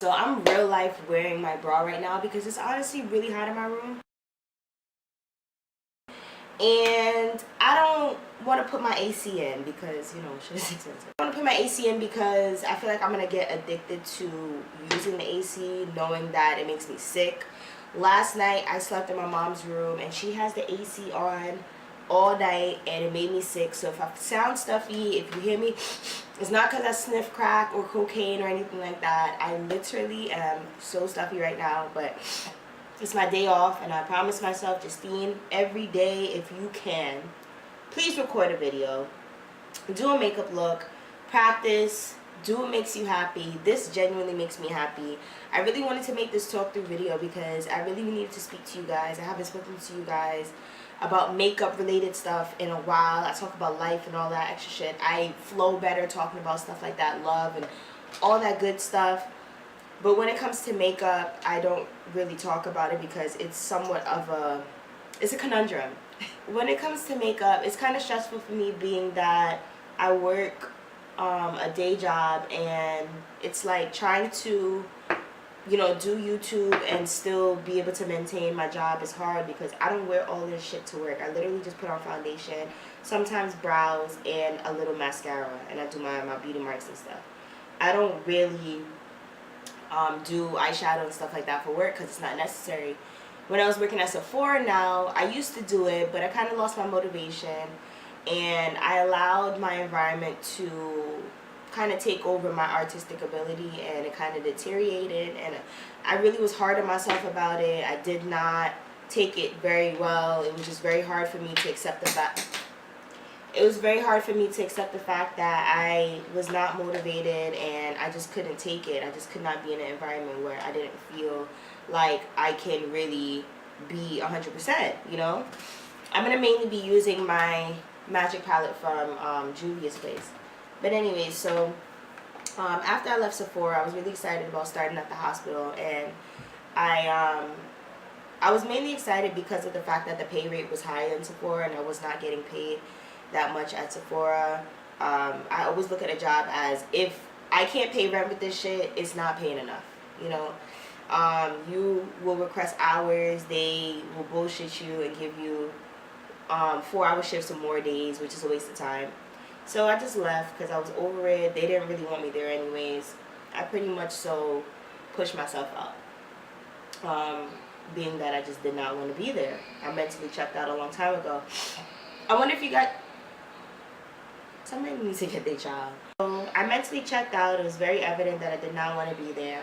So I'm real life wearing my bra right now because it's honestly really hot in my room. And I don't want to put my AC in because, you know, shit is expensive. I want to put my AC in because I feel like I'm going to get addicted to using the AC, knowing that it makes me sick. Last night I slept in my mom's room and she has the AC on all night and it made me sick. So if I sound stuffy, if you hear me, it's not because I sniff crack or cocaine or anything like that. I literally am so stuffy right now, but it's my day off and I promise myself, Justine, every day if you can, please record a video, do a makeup look, practice, do what makes you happy. This genuinely makes me happy. I really wanted to make this talk through video because I really needed to speak to you guys. I haven't spoken to you guys about makeup related stuff in a while. I talk about life and all that extra shit. I flow better talking about stuff like that, love and all that good stuff. But when it comes to makeup, I don't really talk about it because it's somewhat of it's a conundrum. When it comes to makeup, it's kind of stressful for me being that I work a day job and it's like trying to, you know, do YouTube and still be able to maintain my job is hard because I don't wear all this shit to work. I literally just put on foundation, sometimes brows, and a little mascara, and I do my beauty marks and stuff. I don't really do eyeshadow and stuff like that for work because it's not necessary. When I was working at Sephora now, I used to do it, but I kind of lost my motivation and I allowed my environment to kind of take over my artistic ability and it kind of deteriorated and I really was hard on myself about it. I did not take it very well. It was just very hard for me to accept the fact that I was not motivated and I just couldn't take it. I just could not be in an environment where I didn't feel like I can really be 100%, you know? I'm going to mainly be using my magic palette from Juvia's Place. But anyway, so after I left Sephora, I was really excited about starting at the hospital and I was mainly excited because of the fact that the pay rate was higher in Sephora and I was not getting paid that much at Sephora. I always look at a job as if I can't pay rent with this shit, it's not paying enough, you know. You will request hours, they will bullshit you and give you 4-hour shifts or more days, which is a waste of time. So I just left because I was over it. They didn't really want me there anyways. I pretty much so pushed myself out, being that I just did not want to be there. I mentally checked out a long time ago. I wonder if you got... Somebody needs to get their child. So I mentally checked out. It was very evident that I did not want to be there.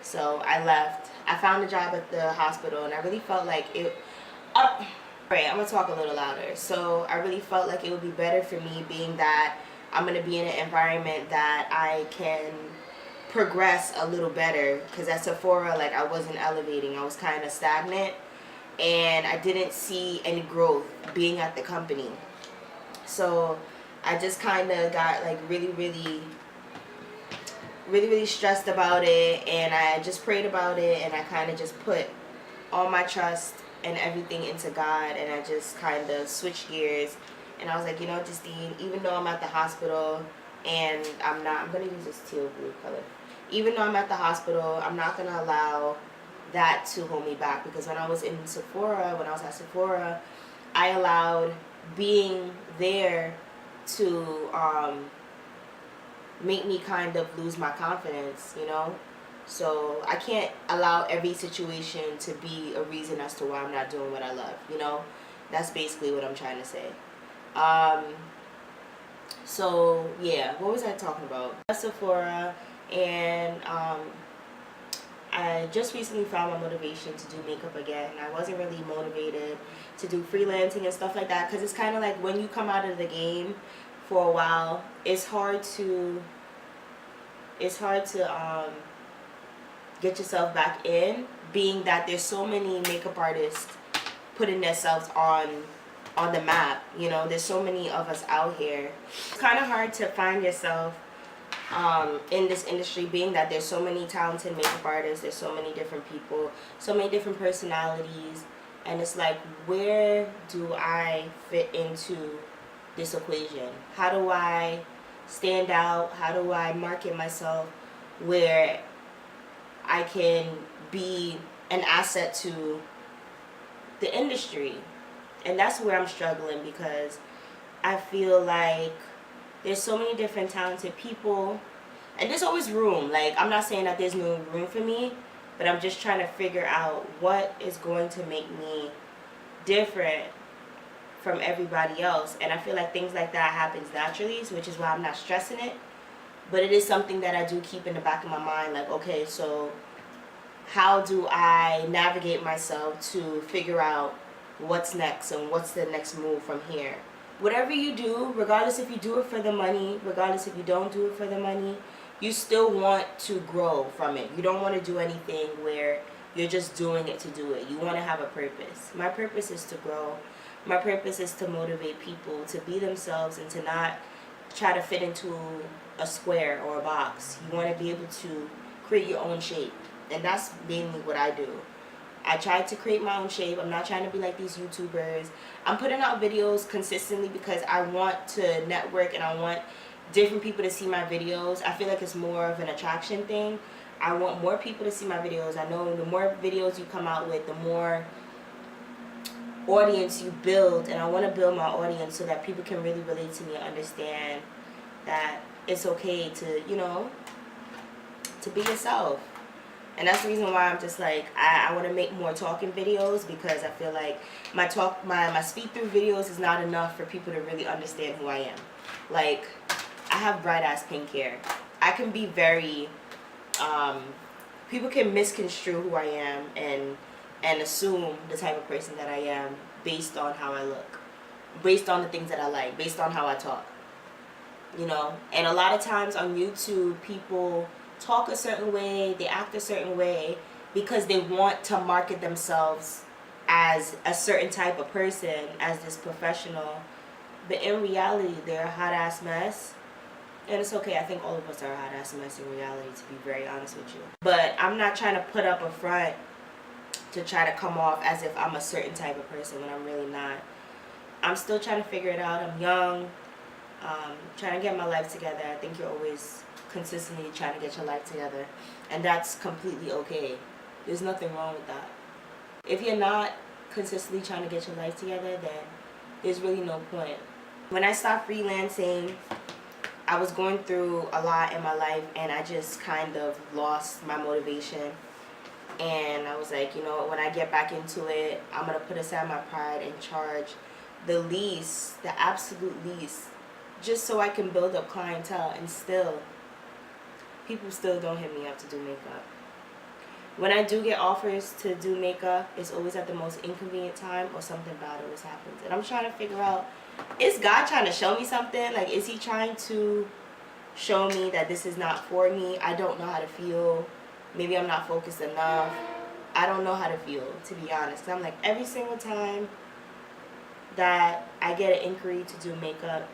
So I left. I found a job at the hospital and I really felt like it... Alright, I'm going to talk a little louder. So I really felt like it would be better for me being that I'm going to be in an environment that I can progress a little better. Because at Sephora, like, I wasn't elevating. I was kind of stagnant. And I didn't see any growth being at the company. So I just kind of got like really stressed about it and I just prayed about it and I kind of just put all my trust and everything into God and I just kind of switched gears and I was like, you know, Justine, even though I'm at the hospital and I'm going to use this teal blue color. Even though I'm at the hospital, I'm not going to allow that to hold me back because when I was at Sephora, I allowed being there to make me kind of lose my confidence, you know? So I can't allow every situation to be a reason as to why I'm not doing what I love, you know? That's basically what I'm trying to say. So yeah, what was I talking about? Sephora, and I just recently found my motivation to do makeup again. I wasn't really motivated to do freelancing and stuff like that because it's kind of like when you come out of the game for a while, it's hard to get yourself back in, being that there's so many makeup artists putting themselves on the map, you know. There's so many of us out here. It's kind of hard to find yourself in this industry, being that there's so many talented makeup artists, there's so many different people, so many different personalities, and it's like, where do I fit into this equation? How do I stand out? How do I market myself where I can be an asset to the industry. And that's where I'm struggling, because I feel like there's so many different talented people, and there's always room. Like, I'm not saying that there's no room for me, but I'm just trying to figure out what is going to make me different from everybody else. And I feel like things like that happens naturally, which is why I'm not stressing it. But it is something that I do keep in the back of my mind, like, okay, so how do I navigate myself to figure out what's next and what's the next move from here? Whatever you do, regardless if you do it for the money, regardless if you don't do it for the money, you still want to grow from it. You don't want to do anything where you're just doing it to do it. You want to have a purpose. My purpose is to grow. My purpose is to motivate people to be themselves and to not try to fit into a square or a box. You want to be able to create your own shape. And that's mainly what I do. I try to create my own shape. I'm not trying to be like these YouTubers. I'm putting out videos consistently because I want to network and I want different people to see my videos. I feel like it's more of an attraction thing. I want more people to see my videos. I know the more videos you come out with, the more audience you build, and I want to build my audience so that people can really relate to me and understand that it's okay to, you know, to be yourself. And that's the reason why I'm just like, I want to make more talking videos, because I feel like my speak through videos is not enough for people to really understand who I am. Like, I have bright ass pink hair. I can be very, people can misconstrue who I am and assume the type of person that I am based on how I look, based on the things that I like, based on how I talk, you know. And a lot of times on YouTube, people talk a certain way, they act a certain way because they want to market themselves as a certain type of person, as this professional. But in reality, they're a hot ass mess. And it's okay, I think all of us are a hot ass mess in reality, to be very honest with you. But I'm not trying to put up a front to try to come off as if I'm a certain type of person when I'm really not. I'm still trying to figure it out. I'm young, trying to get my life together. I think you're always consistently trying to get your life together, and that's completely okay. There's nothing wrong with that. If you're not consistently trying to get your life together, then there's really no point. When I stopped freelancing, I was going through a lot in my life, and I just kind of lost my motivation. And I was like, you know, when I get back into it, I'm going to put aside my pride and charge the least, the absolute least, just so I can build up clientele. And still, people still don't hit me up to do makeup. When I do get offers to do makeup, it's always at the most inconvenient time, or something bad always happens. And I'm trying to figure out, is God trying to show me something? Like, is he trying to show me that this is not for me? I don't know how to feel. Maybe I'm not focused enough. I don't know how to feel, to be honest. 'Cause I'm like, every single time that I get an inquiry to do makeup,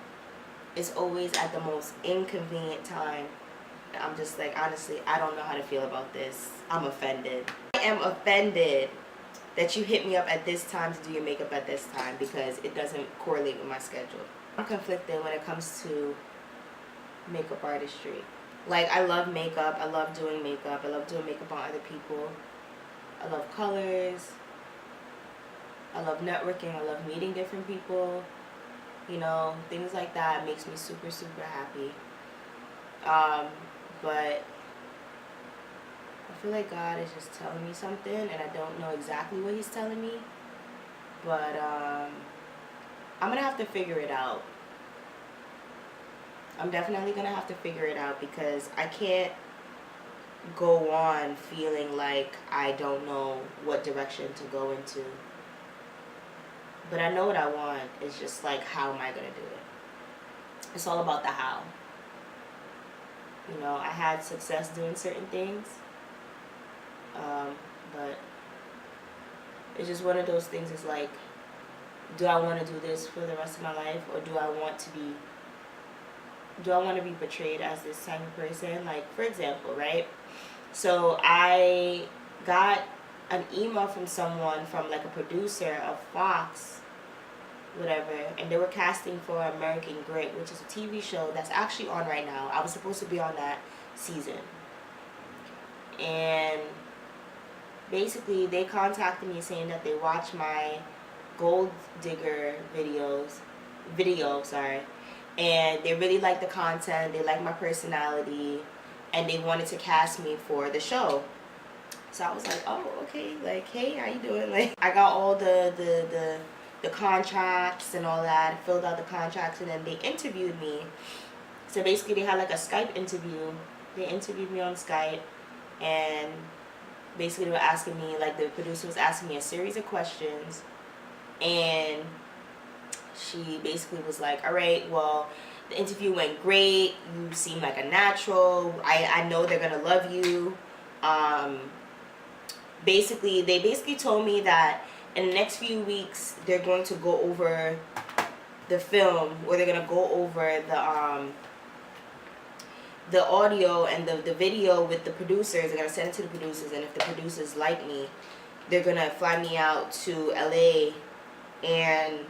it's always at the most inconvenient time. I'm just like, honestly, I don't know how to feel about this. I'm offended. I am offended that you hit me up at this time to do your makeup at this time, because it doesn't correlate with my schedule. I'm conflicted when it comes to makeup artistry. Like, I love makeup. I love doing makeup. I love doing makeup on other people. I love colors. I love networking. I love meeting different people. You know, things like that makes me super, super happy. But I feel like God is just telling me something, and I don't know exactly what he's telling me. But I'm going to have to figure it out. I'm definitely going to have to figure it out, because I can't go on feeling like I don't know what direction to go into. But I know what I want. It's just like, how am I going to do it? It's all about the how. You know, I had success doing certain things. But it's just one of those things. It's like, do I want to do this for the rest of my life, or do I want to be portrayed as this type of person? Like, for example, right? So I got an email from someone, from like a producer of Fox, whatever, and they were casting for American Grit, which is a TV show that's actually on right now. I was supposed to be on that season. And basically they contacted me saying that they watched my gold digger video, sorry, and they really liked the content, they liked my personality, and they wanted to cast me for the show. So I was like, oh, okay, like, hey, how you doing? Like, I got all the contracts and all that, filled out the contracts, and then they interviewed me. So basically they had like a Skype interview. They interviewed me on Skype, and basically they were asking me, like, the producer was asking me a series of questions, and she basically was like, all right, well, the interview went great, you seem like a natural, I know they're gonna love you. Basically they basically told me that in the next few weeks they're going to go over the film, or they're gonna go over the audio and the video with the producers. They're gonna send it to the producers, and if the producers like me, they're gonna fly me out to LA, and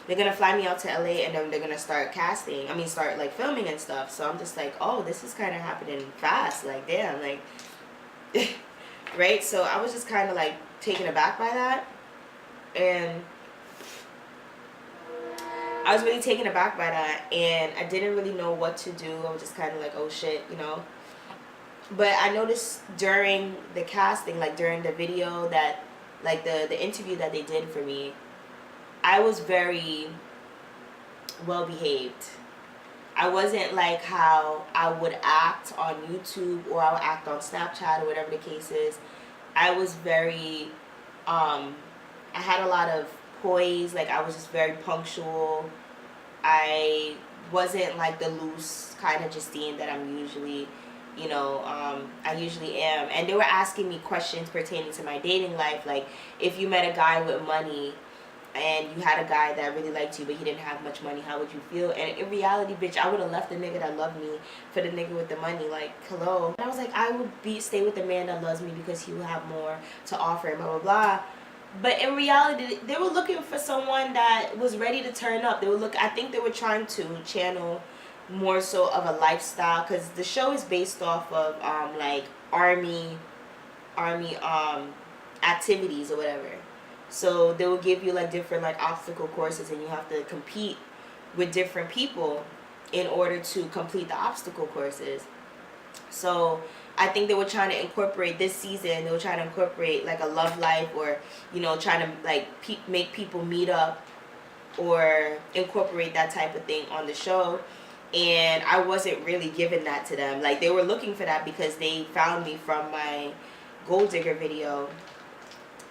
they're gonna fly me out to LA, and then they're gonna start casting. I mean, start like filming and stuff. So I'm just like, oh, this is kind of happening fast. Like, damn, like, right? So I was just kind of like taken aback by that, and I was really taken aback by that, and I didn't really know what to do. I was just kind of like, oh shit, you know. But I noticed during the casting, like during the video that, like the interview that they did for me, I was very well behaved. I wasn't like how I would act on YouTube, or I would act on Snapchat, or whatever the case is. I was very, I had a lot of poise. Like, I was just very punctual. I wasn't like the loose kind of Justine that I'm usually, you know, I usually am. And they were asking me questions pertaining to my dating life. Like, if you met a guy with money, and you had a guy that really liked you but he didn't have much money, how would you feel? And in reality, bitch, I would have left the nigga that loved me for the nigga with the money. Like, hello. And I was like, I would stay with the man that loves me because he will have more to offer, and blah blah blah. But in reality, they were looking for someone that was ready to turn up. I think they were trying to channel more so of a lifestyle, because the show is based off of like army activities or whatever. So they will give you like different like obstacle courses, and you have to compete with different people in order to complete the obstacle courses. So I think they were trying to incorporate this season. They were trying to incorporate like a love life, or, you know, trying to like make people meet up, or incorporate that type of thing on the show. And I wasn't really giving that to them. Like, they were looking for that because they found me from my gold digger video.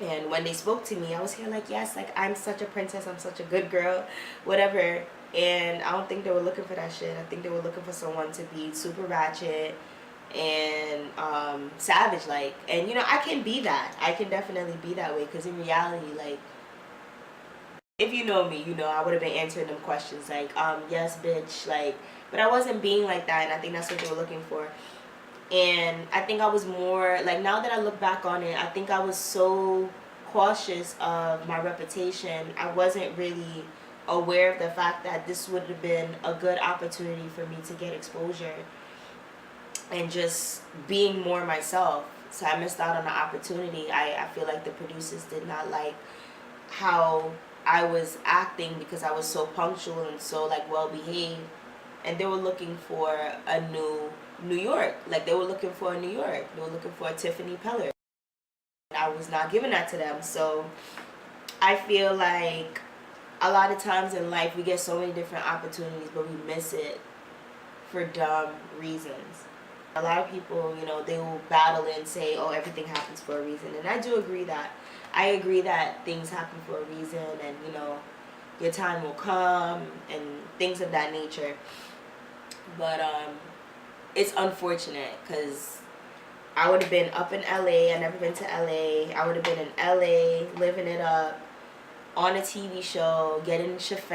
And when they spoke to me, I was here like, yes, like, I'm such a princess, I'm such a good girl, whatever. And I don't think they were looking for that shit. I think they were looking for someone to be super ratchet and savage, like. And, you know, I can be that. I can definitely be that way, because in reality, like, if you know me, you know I would have been answering them questions like, yes, bitch, like. But I wasn't being like that, and I think that's what they were looking for. And I think I was more, like, now that I look back on it, I think I was so cautious of my reputation. I wasn't really aware of the fact that this would have been a good opportunity for me to get exposure and just being more myself. So I missed out on the opportunity. I feel like the producers did not like how I was acting, because I was so punctual and so like well behaved. And they were looking for a New York. Like, they were looking for a New York. They were looking for a Tiffany Peller. I was not giving that to them. So I feel like a lot of times in life we get so many different opportunities, but we miss it for dumb reasons. A lot of people, you know, they will battle and say, oh, everything happens for a reason. And I do agree that. I agree that things happen for a reason, and, you know, your time will come and things of that nature. But it's unfortunate, because I would have been up in LA. I never been to LA. I would have been in LA, living it up, on a TV show, getting shafed,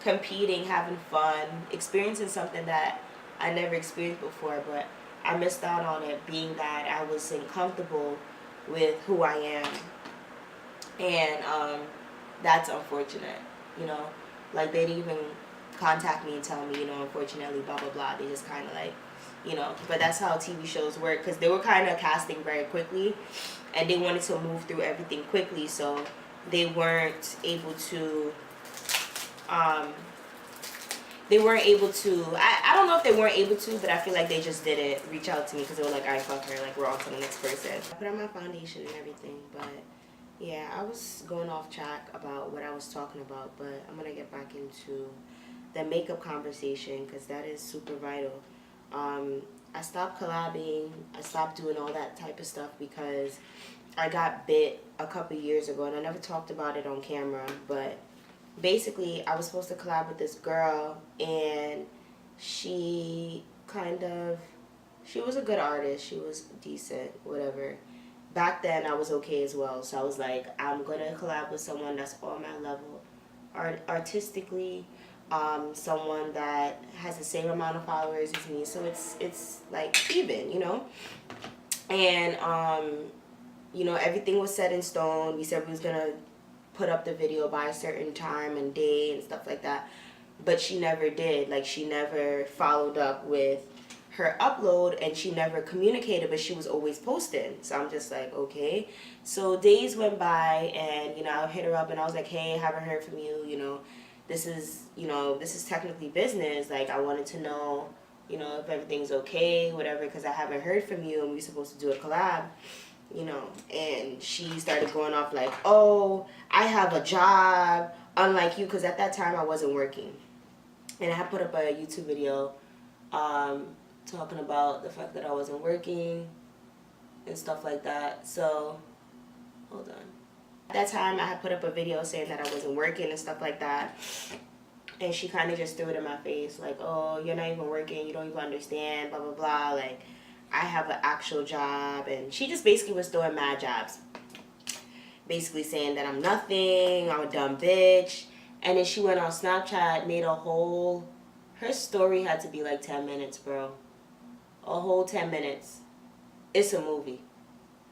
competing, having fun, experiencing something that I never experienced before. But I missed out on it, being that I wasn't comfortable with who I am. And that's unfortunate, you know. Like, they didn't even contact me and tell me, you know, unfortunately, blah blah blah. They just kind of like you know. But that's how TV shows work, because they were kind of casting very quickly, and they wanted to move through everything quickly, so they weren't able to. Um, they weren't able to. I don't know if they weren't able to, but I feel like they just didn't reach out to me because they were like, "Alright, fuck her. Like, we're on to the next person." I put on my foundation and everything, but yeah, I was going off track about what I was talking about, but I'm gonna get back into the makeup conversation because that is super vital. I stopped collabing. I stopped doing all that type of stuff because I got bit a couple years ago, and I never talked about it on camera, but basically I was supposed to collab with this girl, and she she was a good artist, she was decent, whatever. Back then I was okay as well, so I was like, I'm gonna collab with someone that's on my level artistically, someone that has the same amount of followers as me, so it's like even, you know. And you know, everything was set in stone. We said we was gonna put up the video by a certain time and day and stuff like that, but she never did. Like, she never followed up with her upload, and she never communicated, but she was always posting. So I'm just like, okay. So days went by, and you know, I hit her up and I was like, hey, I haven't heard from you, you know, this is technically business, like I wanted to know, you know, if everything's okay, whatever, because I haven't heard from you and we're supposed to do a collab, you know. And she started going off like, oh, I have a job, unlike you, because at that time I wasn't working. And I had put up a YouTube video talking about the fact that I wasn't working and stuff like that. So, hold on. At that time I had put up a video saying that I wasn't working and stuff like that. And she kind of just threw it in my face like, oh, you're not even working, you don't even understand, blah, blah, blah. Like, I have an actual job. And she just basically was throwing mad jobs. Basically saying that I'm nothing, I'm a dumb bitch. And then she went on Snapchat, made a whole... Her story had to be like 10 minutes, bro. A whole 10 minutes. It's a movie.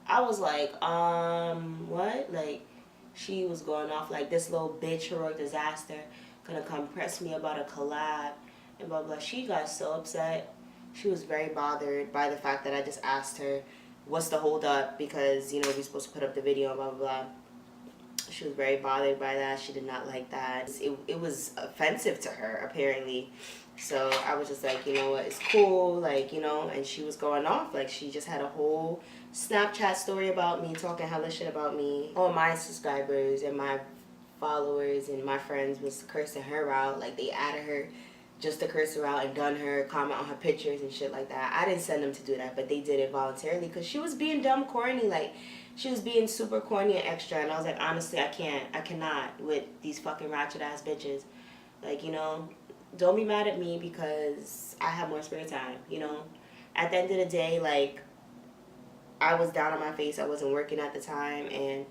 I was like, what? Like, she was going off like, this little bitch, heroic disaster, gonna come press me about a collab and blah, blah. She got so upset. She was very bothered by the fact that I just asked her, what's the hold up? Because, you know, we're supposed to put up the video, blah, blah, blah. She was very bothered by that. She did not like that. It was offensive to her, apparently. So I was just like, you know what, it's cool, like, you know. And she was going off. Like, she just had a whole Snapchat story about me, talking hella shit about me. All my subscribers and my followers and my friends was cursing her out. Like, they added her just to curse her out and done her, comment on her pictures and shit like that. I didn't send them to do that, but they did it voluntarily because she was being dumb corny. Like, she was being super corny and extra, and I was like, honestly, I cannot with these fucking ratchet ass bitches. Like, you know, don't be mad at me because I have more spare time, you know. At the end of the day, like, I was down on my face. I wasn't working at the time, and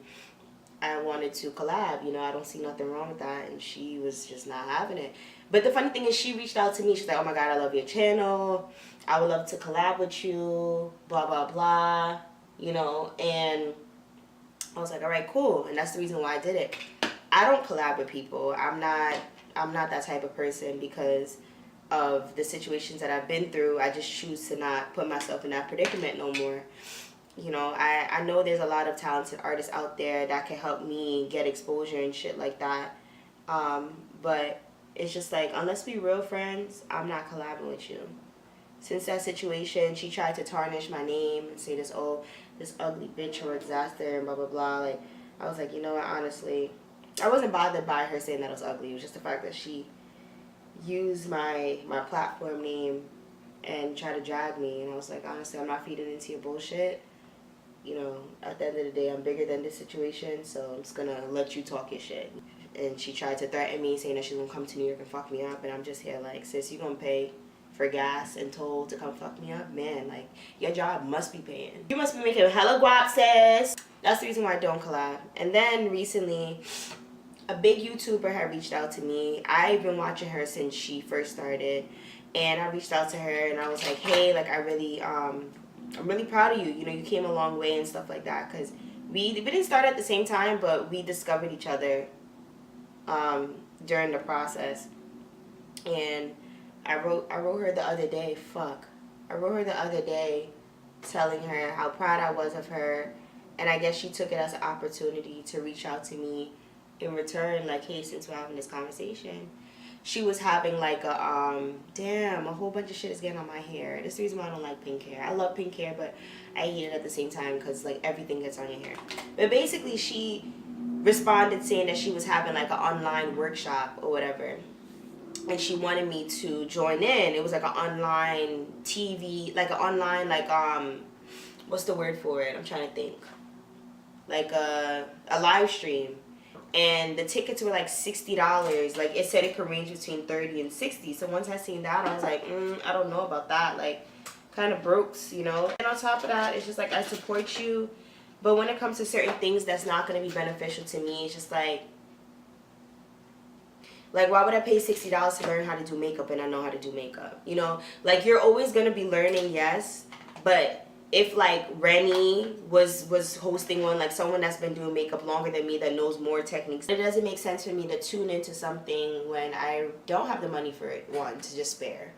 I wanted to collab, you know. I don't see nothing wrong with that, and she was just not having it. But the funny thing is, she reached out to me. She's like, oh my God, I love your channel. I would love to collab with you, blah, blah, blah, you know. And I was like, all right, cool. And that's the reason why I did it. I don't collab with people. I'm not that type of person because of the situations that I've been through. I just choose to not put myself in that predicament no more. You know, I know there's a lot of talented artists out there that can help me get exposure and shit like that. But it's just like, unless we real friends, I'm not collabing with you. Since that situation, she tried to tarnish my name and say this, oh, this ugly bitch or disaster and blah, blah, blah. Like, I was like, you know what, honestly, I wasn't bothered by her saying that I was ugly. It was just the fact that she used my platform name and tried to drag me. And I was like, honestly, I'm not feeding into your bullshit. You know, at the end of the day, I'm bigger than this situation, so I'm just gonna let you talk your shit. And she tried to threaten me, saying that she's gonna come to New York and fuck me up, and I'm just here like, sis, you gonna pay for gas and toll to come fuck me up? Man, like, your job must be paying. You must be making hella guap, sis. That's the reason why I don't collab. And then recently, a big YouTuber had reached out to me. I've been watching her since she first started, and I reached out to her and I was like, hey, like, I'm really proud of you. You know, you came a long way and stuff like that, because we didn't start at the same time, but we discovered each other during the process. And I wrote her the other day, fuck, I wrote her the other day telling her how proud I was of her, and I guess she took it as an opportunity to reach out to me in return, like, hey, since we're having this conversation. She was having like a whole bunch of shit is getting on my hair. That's the reason why I don't like pink hair. I love pink hair, but I hate it at the same time because like everything gets on your hair. But basically she responded saying that she was having like an online workshop or whatever, and she wanted me to join in. It was like an online TV, like an online, like what's the word for it? I'm trying to think. Like a live stream. And the tickets were like $60. Like it said it could range between 30 and 60. So once I seen that, I was like, I don't know about that. Like, kind of brokes, you know. And on top of that, it's just like I support you, but when it comes to certain things that's not going to be beneficial to me, it's just like why would I pay $60 to learn how to do makeup and I know how to do makeup? You know, like you're always going to be learning, yes, but if like Rennie was hosting one, like someone that's been doing makeup longer than me that knows more techniques, it doesn't make sense for me to tune into something when I don't have the money for it, one, to just spare.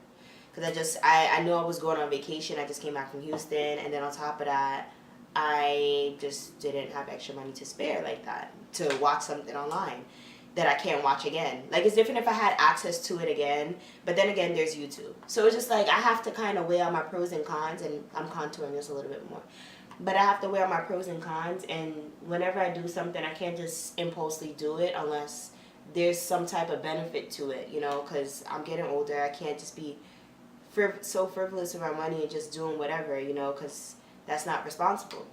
Because I knew I was going on vacation. I just came back from Houston, and then on top of that, I just didn't have extra money to spare like that to watch something online that I can't watch again. Like, it's different if I had access to it again, but then again, there's YouTube. So it's just like I have to kind of weigh out my pros and cons, and I'm contouring this a little bit more. But I have to weigh out my pros and cons, and whenever I do something, I can't just impulsively do it unless there's some type of benefit to it, you know, because I'm getting older. I can't just be so frivolous with my money and just doing whatever, you know, because that's not responsible.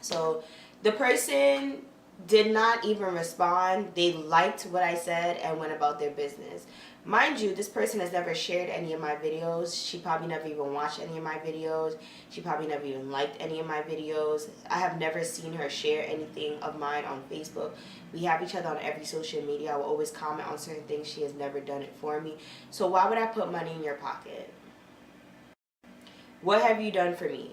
So the person did not even respond. They liked what I said and went about their business. Mind you, this person has never shared any of my videos. She probably never even watched any of my videos. She probably never even liked any of my videos. I have never seen her share anything of mine on Facebook. We have each other on every social media. I will always comment on certain things. She has never done it for me. So why would I put money in your pocket? What have you done for me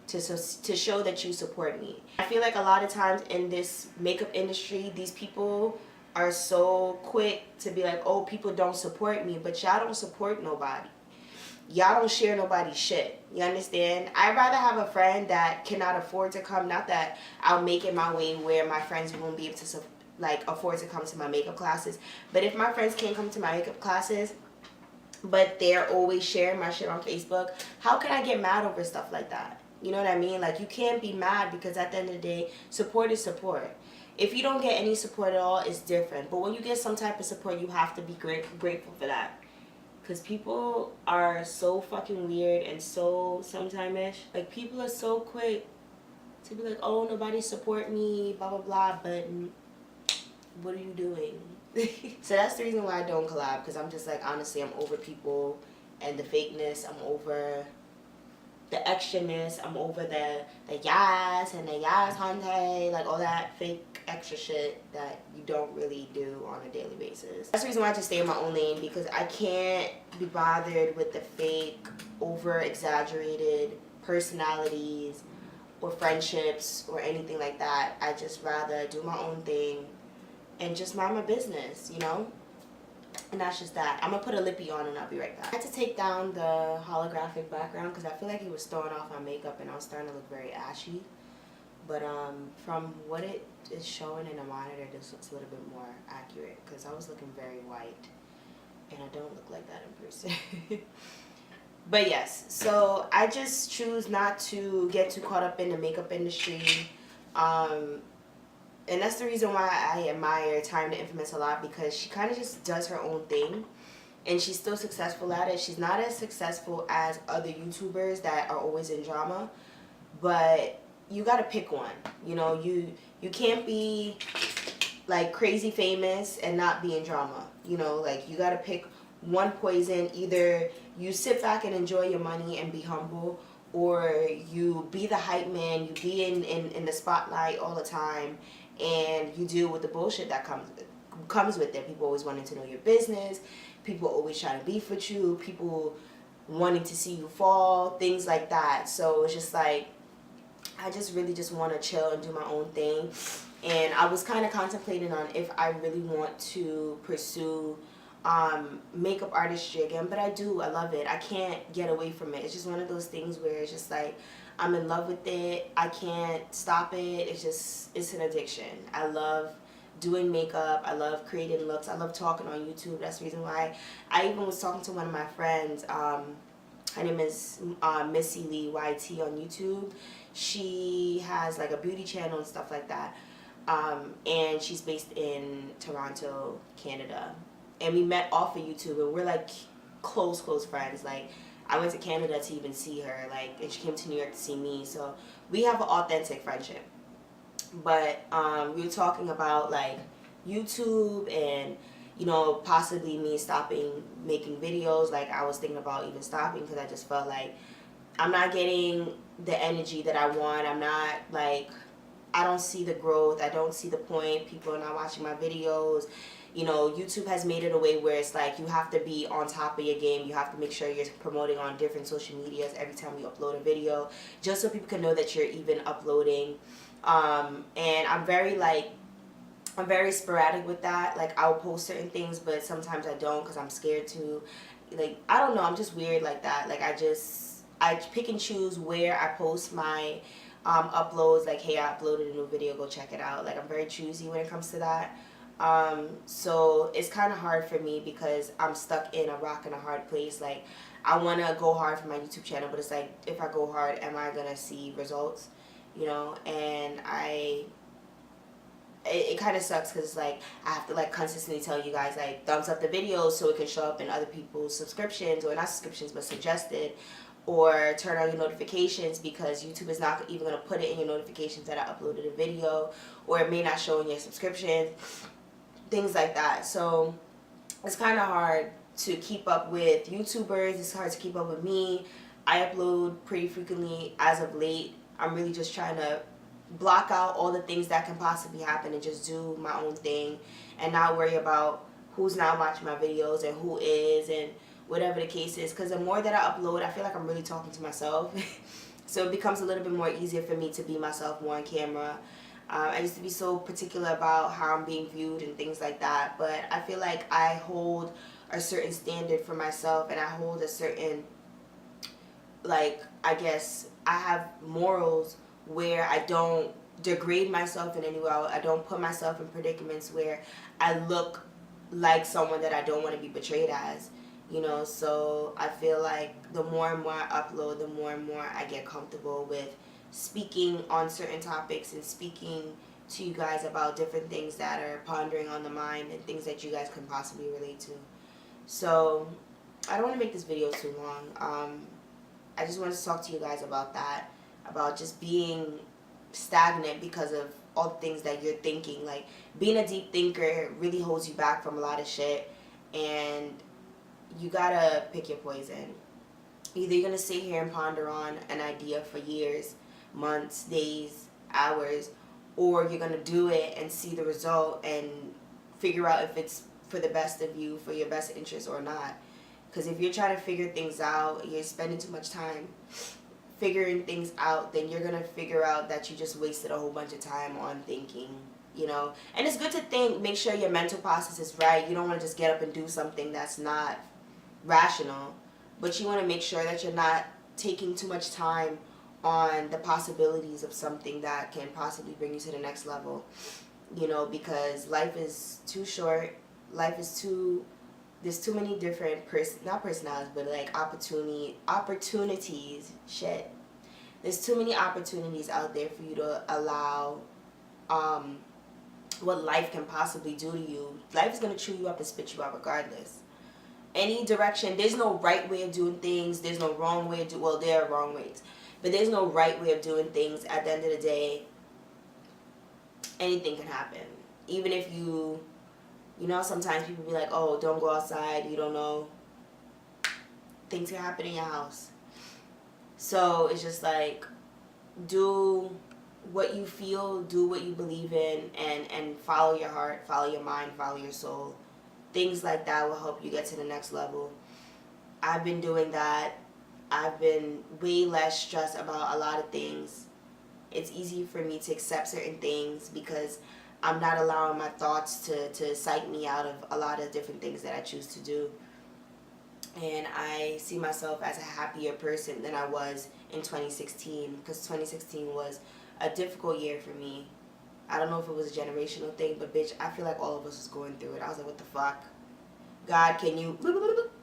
to show that you support me? I feel like a lot of times in this makeup industry, these people are so quick to be like, oh, people don't support me, but y'all don't support nobody. Y'all don't share nobody's shit. You understand? I'd rather have a friend that cannot afford to come. Not that I'll make it my way where my friends won't be able to like afford to come to my makeup classes. But if my friends can't come to my makeup classes, but they're always sharing my shit on Facebook, how can I get mad over stuff like that? You know what I mean? Like, you can't be mad, because at the end of the day, support is support. If you don't get any support at all, it's different. But when you get some type of support, you have to be grateful for that. Because people are so fucking weird and so sometime-ish. Like, people are so quick to be like, oh, nobody support me, blah, blah, blah. But what are you doing? So that's the reason why I don't collab. Because I'm just like, honestly, I'm over people and the fakeness. I'm over the extraness. I'm over the yas and the yas hante, like all that fake extra shit that you don't really do on a daily basis. That's the reason why I just stay in my own lane, because I can't be bothered with the fake, over exaggerated personalities or friendships or anything like that. I just rather do my own thing and just mind my business, you know? And that's just that. I'm going to put a lippy on and I'll be right back. I had to take down the holographic background because I feel like it was throwing off my makeup and I was starting to look very ashy. But from what it is showing in the monitor, this looks a little bit more accurate, because I was looking very white and I don't look like that in person. But yes, so I just choose not to get too caught up in the makeup industry. And that's the reason why I admire Time the Infamous a lot, because she kind of just does her own thing. And she's still successful at it. She's not as successful as other YouTubers that are always in drama. But you got to pick one. You know, you can't be like crazy famous and not be in drama. You know, like you got to pick one poison. Either you sit back and enjoy your money and be humble, or you be the hype man, you be in the spotlight all the time, and you deal with the bullshit that comes with it. People always wanting to know your business, people always trying to beef with you, people wanting to see you fall, things like that. So it's just like, I just really just want to chill and do my own thing. And I was kind of contemplating on if I really want to pursue makeup artistry again, but I love it. I can't get away from it. It's just one of those things where it's just like I'm in love with it. I can't stop it. It's an addiction. I love doing makeup. I love creating looks. I love talking on YouTube. That's the reason why I even was talking to one of my friends. Her name is Missy Lee YT on YouTube. She has like a beauty channel and stuff like that. And she's based in Toronto, Canada. And we met off of YouTube, and we're like close friends. Like, I went to Canada to even see her, like, and she came to New York to see me. So we have an authentic friendship. But we were talking about like YouTube and, you know, possibly me stopping making videos. Like, I was thinking about even stopping because I just felt like I'm not getting the energy that I want. I'm not like, I don't see the growth. I don't see the point. People are not watching my videos. You know, YouTube has made it a way where it's like you have to be on top of your game. You have to make sure you're promoting on different social medias every time you upload a video, just so people can know that you're even uploading. And I'm very sporadic with that. Like, I'll post certain things, but sometimes I don't because I'm scared to. Like, I don't know. I'm just weird like that. Like, I pick and choose where I post my uploads. Like, hey, I uploaded a new video, go check it out. Like, I'm very choosy when it comes to that. So it's kind of hard for me because I'm stuck in a rock and a hard place. Like, I want to go hard for my YouTube channel, but it's like, if I go hard, am I going to see results? You know, and it kind of sucks because it's like I have to like consistently tell you guys like thumbs up the videos so it can show up in other people's subscriptions, or not subscriptions but suggested, or turn on your notifications because YouTube is not even going to put it in your notifications that I uploaded a video, or it may not show in your subscriptions, things like that. So it's kind of hard to keep up with YouTubers. It's hard to keep up with me. I upload pretty frequently as of late. I'm really just trying to block out all the things that can possibly happen and just do my own thing and not worry about who's not watching my videos and who is and whatever the case is. Because the more that I upload, I feel like I'm really talking to myself. So it becomes a little bit more easier for me to be myself more on camera. I used to be so particular about how I'm being viewed and things like that, but I feel like I hold a certain standard for myself, and I hold a certain, like, I guess I have morals where I don't degrade myself in any way. I don't put myself in predicaments where I look like someone that I don't want to be portrayed as, you know. So I feel like the more and more I upload, the more and more I get comfortable with speaking on certain topics and speaking to you guys about different things that are pondering on the mind and things that you guys can possibly relate to. So I don't want to make this video too long. I just wanted to talk to you guys about that, about just being stagnant because of all the things that you're thinking. Like, being a deep thinker really holds you back from a lot of shit, and you gotta pick your poison. Either you're gonna sit here and ponder on an idea for years, months, days, hours, or you're gonna do it and see the result and figure out if it's for the best of you, for your best interest or not. Because if you're trying to figure things out, you're spending too much time figuring things out, then you're going to figure out that you just wasted a whole bunch of time on thinking, you know. And it's good to think, make sure your mental process is right. You don't want to just get up and do something that's not rational, but you want to make sure that you're not taking too much time on the possibilities of something that can possibly bring you to the next level, you know, because life is too short. Life is too, there's too many different not personalities, but like opportunities. Shit. There's too many opportunities out there for you to allow what life can possibly do to you. Life is going to chew you up and spit you out regardless. Any direction, there's no right way of doing things. There's no wrong way of doing, well, there are wrong ways, but there's no right way of doing things. At the end of the day, anything can happen. Even if you know, sometimes people be like, oh, don't go outside, you don't know. Things can happen in your house. So it's just like, do what you feel, do what you believe in, and follow your heart, follow your mind, follow your soul. Things like that will help you get to the next level. I've been doing that. I've been way less stressed about a lot of things. It's easy for me to accept certain things because I'm not allowing my thoughts to psych me out of a lot of different things that I choose to do. And I see myself as a happier person than I was in 2016, because 2016 was a difficult year for me. I don't know if it was a generational thing, but bitch, I feel like all of us was going through it. I was like, what the fuck? God, can you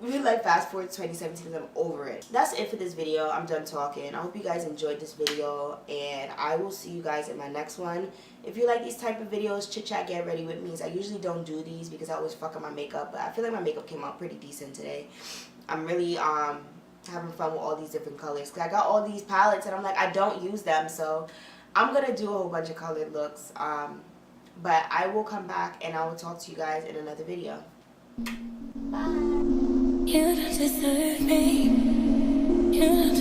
like fast forward to 2017 because I'm over it. That's it for this video. I'm done talking. I hope you guys enjoyed this video, and I will see you guys in my next one. If you like these type of videos, chit chat, get ready with me. I usually don't do these because I always fuck up my makeup, but I feel like my makeup came out pretty decent today. I'm really having fun with all these different colors, because I got all these palettes and I'm like, I don't use them, so I'm gonna do a whole bunch of colored looks. But I will come back and I will talk to you guys in another video. Bye. You don't deserve me. You don't